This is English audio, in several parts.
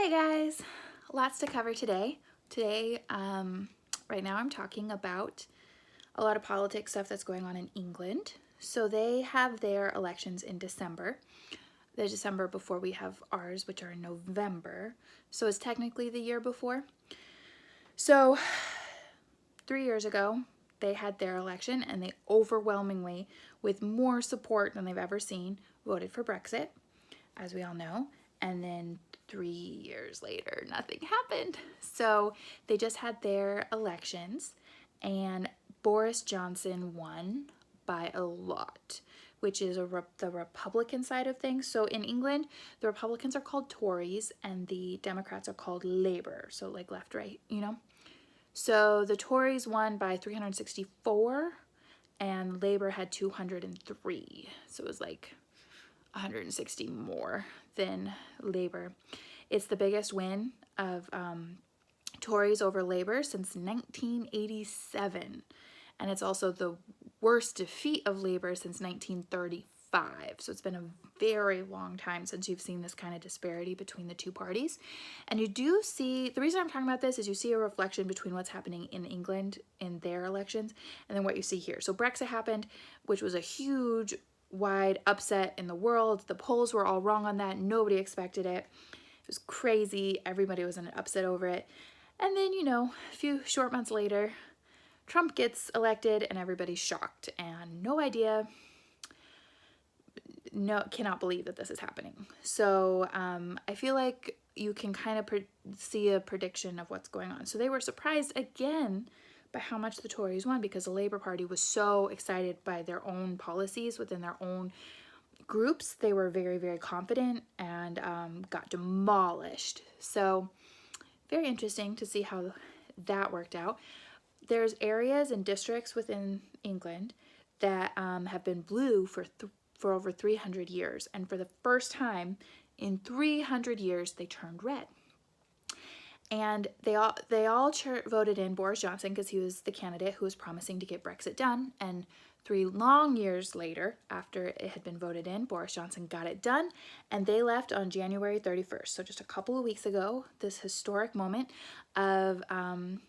Hey guys, lots to cover today. Right now I'm talking about a lot of politics stuff that's going on in England. So they have their elections in December. The December before we have ours, which are in November. So it's technically the year before. So 3 years ago, they had their election and they overwhelmingly, with more support than they've ever seen, voted for Brexit, as we all know. And then 3 years later, nothing happened. So they just had their elections and Boris Johnson won by a lot, which is the Republican side of things. So in England, the Republicans are called Tories and the Democrats are called Labour. So like left, right, you know? So the Tories won by 364 and Labour had 203. So it was like 160 more than Labour. It's the biggest win of Tories over Labour since 1987. And it's also the worst defeat of Labour since 1935. So it's been a very long time since you've seen this kind of disparity between the two parties. And you do see, the reason I'm talking about this is you see a reflection between what's happening in England in their elections and then what you see here. So Brexit happened, which was a huge wide upset in the world. The polls were all wrong on that. Nobody expected it. It was crazy. Everybody was in an upset over it. And then, a few short months later, Trump gets elected and everybody's shocked and cannot believe that this is happening. So I feel like you can kind of see a prediction of what's going on. So they were surprised again by how much the Tories won because the Labour Party was so excited by their own policies within their own groups. They were very, very confident and got demolished. So very interesting to see how that worked out. There's areas and districts within England that have been blue for over 300 years. And for the first time in 300 years, they turned red. And they all voted in Boris Johnson because he was the candidate who was promising to get Brexit done. And 3 long years later, after it had been voted in, Boris Johnson got it done. And they left on January 31st. So just a couple of weeks ago, this historic moment of the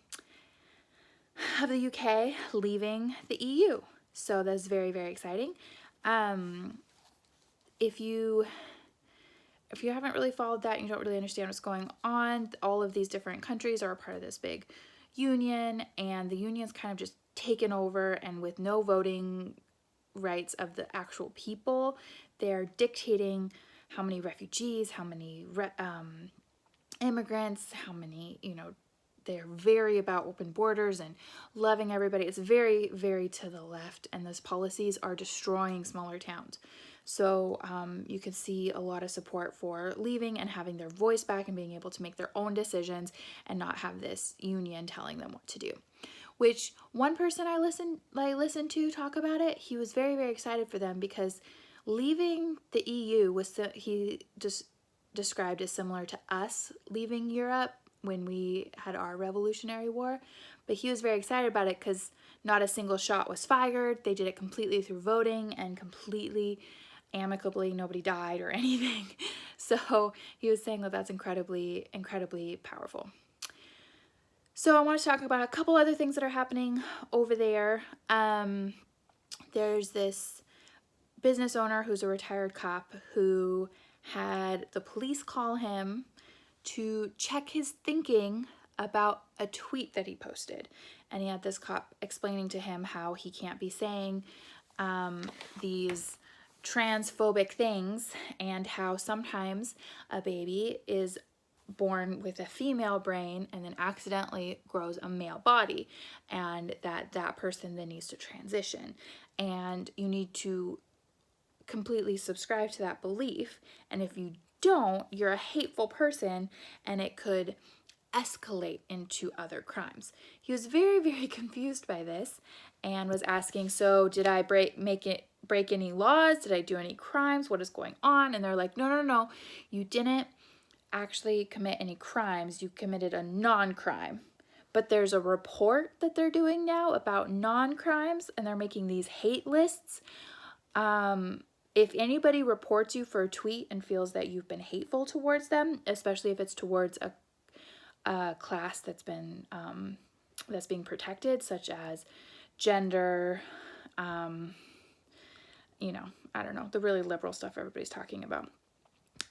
UK leaving the EU. So that's very, very exciting. If you haven't really followed that, you don't really understand what's going on. All of these different countries are a part of this big union, and the union's kind of just taken over, and with no voting rights of the actual people, they're dictating how many refugees, how many immigrants, how many, they're very about open borders and loving everybody. It's very, very to the left, and those policies are destroying smaller towns. So you can see a lot of support for leaving and having their voice back and being able to make their own decisions and not have this union telling them what to do. Which one person I listened to talk about it, he was very, very excited for them because leaving the EU he just described as similar to us leaving Europe when we had our Revolutionary War. But he was very excited about it because not a single shot was fired. They did it completely through voting and completely amicably. Nobody died or anything. So he was saying that that's incredibly, incredibly powerful. So I want to talk about a couple other things that are happening over there. There's this business owner who's a retired cop who had the police call him to check his thinking about a tweet that he posted. And he had this cop explaining to him how he can't be saying these transphobic things, and how sometimes a baby is born with a female brain and then accidentally grows a male body, and that person then needs to transition, and you need to completely subscribe to that belief, and if you don't, you're a hateful person and it could escalate into other crimes. He was very, very confused by this and was asking, so did I break any laws? Did I do any crimes? What is going on? And they're like, no, you didn't actually commit any crimes. You committed a non-crime. But there's a report that they're doing now about non-crimes, and they're making these hate lists. if anybody reports you for a tweet and feels that you've been hateful towards them, especially if it's towards a class that's been that's being protected, such as gender, you know, I don't know, the really liberal stuff everybody's talking about,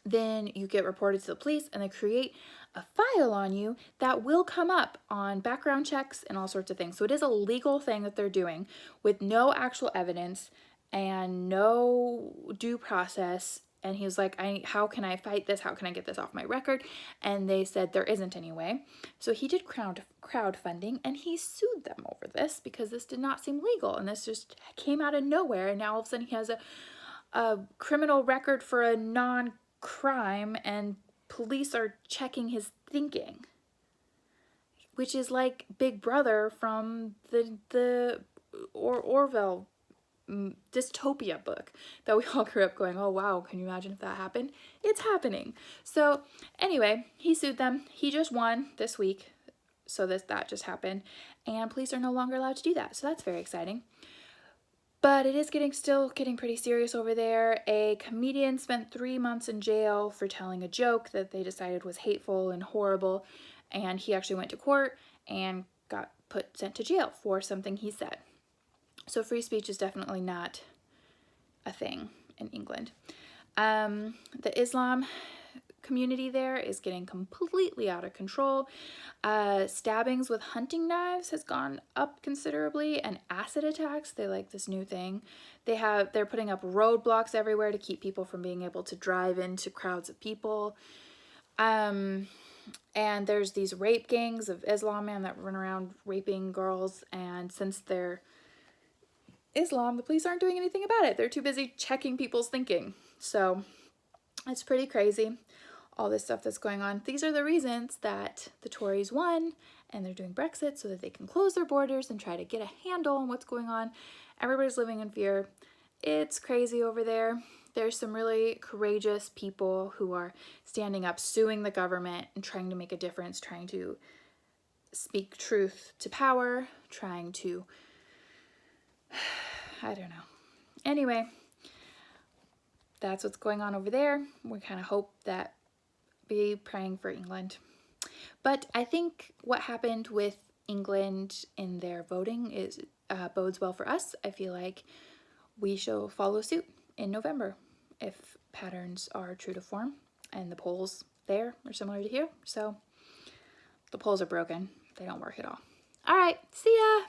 then you get reported to the police and they create a file on you that will come up on background checks and all sorts of things. So it is a legal thing that they're doing with no actual evidence and no due process. And he was like, how can I fight this? How can I get this off my record? And they said there isn't any way. So he did crowdfunding and he sued them over this because this did not seem legal. And this just came out of nowhere. And now all of a sudden he has a criminal record for a non-crime and police are checking his thinking, which is like Big Brother from the Orwell dystopia book that we all grew up going, oh wow, can you imagine if that happened? It's happening. So anyway, he sued them. He just won this week. So that just happened. And police are no longer allowed to do that. So that's very exciting. But it is still getting pretty serious over there. A comedian spent 3 months in jail for telling a joke that they decided was hateful and horrible. And he actually went to court and got sent to jail for something he said. So free speech is definitely not a thing in England. The Islam community there is getting completely out of control. Stabbings with hunting knives has gone up considerably, and acid attacks, they like this new thing. They're putting up roadblocks everywhere to keep people from being able to drive into crowds of people. And there's these rape gangs of Islam men that run around raping girls, and since they're Islam, the police aren't doing anything about it. They're too busy checking people's thinking. So it's pretty crazy, all this stuff that's going on. These are the reasons that the Tories won, and they're doing Brexit so that they can close their borders and try to get a handle on what's going on. Everybody's living in fear. It's crazy over there. There's some really courageous people who are standing up, suing the government and trying to make a difference, trying to speak truth to power, trying to, I don't know. Anyway, that's what's going on over there. We kind of hope that, be praying for England. But I think what happened with England in their voting is bodes well for us. I feel like we shall follow suit in November if patterns are true to form, and the polls there are similar to here. So the polls are broken. They don't work at all. All right, see ya.